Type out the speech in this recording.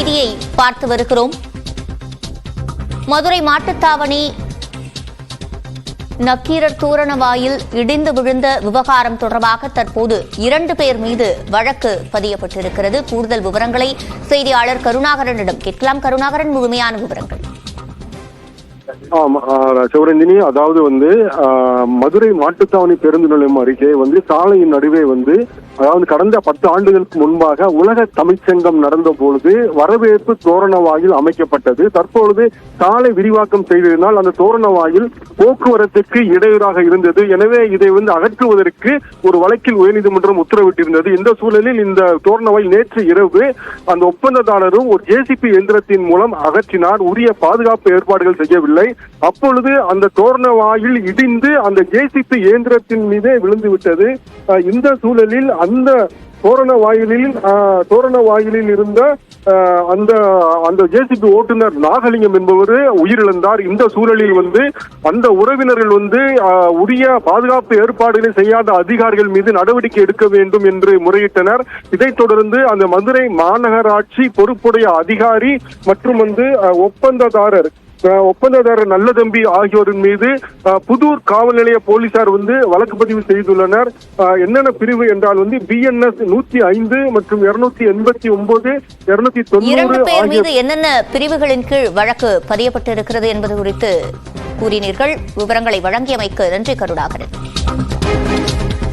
செய்தியை பார்த்து வருகிறோம். மதுரை மாட்டுத்தாவணி நக்கீரர் தோரணவாயில் இடிந்து விழுந்த விவகாரம் தொடர்பாக தற்போது 2 பேர் மீது வழக்கு பதியப்பட்டிருக்கிறது. கூடுதல் விவரங்களை செய்தியாளர் கருணாகரனிடம் கேட்கலாம். கருணாகரன், முழுமையான விவரங்கள். சிவரஞ்சினி, அதாவது மதுரை மாட்டுத்தாவணி பேருந்து நிலையம் அருகே சாலையின் நடுவே அதாவது கடந்த 10 ஆண்டுகளுக்கு முன்பாக உலக தமிழ்ச்சங்கம் நடந்த பொழுது வரவேற்பு தோரண வாயில் அமைக்கப்பட்டது. தற்பொழுது சாலை விரிவாக்கம் செய்ததினால் அந்த தோரண வாயில் போக்குவரத்துக்கு இடையூறாக இருந்தது. எனவே இதை அகற்றுவதற்கு ஒரு வழக்கில் உயர்நீதிமன்றம் உத்தரவிட்டிருந்தது. இந்த சூழலில் இந்த தோரண வாயில் நேற்று இரவு அந்த ஒப்பந்ததாரரும் ஒரு ஜேசிபி இயந்திரத்தின் மூலம் அகற்றினார். உரிய பாதுகாப்பு ஏற்பாடுகள் செய்யவில்லை. அப்பொழுது அந்த தோரண வாயில் இடிந்து அந்த ஜேசிபி இயந்திரத்தின் மீதே விழுந்து விட்டது. இந்த சூழலில் அந்த தோரண வாயிலில் இருந்த அந்த ஜேசிபி ஓட்டுநர் நாகலிங்கம் என்பவர் உயிரிழந்தார். இந்த சூழலில் அந்த உறவினர்கள் உரிய பாதுகாப்பு ஏற்பாடுகளை செய்யாத அதிகாரிகள் மீது நடவடிக்கை எடுக்க வேண்டும் என்று முறையிட்டனர். இதைத் தொடர்ந்து அந்த மதுரை மாநகராட்சி பொறுப்புடைய அதிகாரி மற்றும் ஒப்பந்ததாரர் நல்லதம்பி ஆகியோரின் மீது புதூர் காவல் நிலைய போலீசார் வழக்கு பதிவு செய்துள்ளனர். என்னென்ன பிரிவு என்றால் BNS 105 மற்றும் 289, 290 ஆகிய என்னென்ன பிரிவுகளின் கீழ் வழக்கு பதியப்பட்டிருக்கிறது என்பது குறித்து கூறினீர்கள். விவரங்களை வழங்கியமைக்கு நன்றி கருணாகரன்.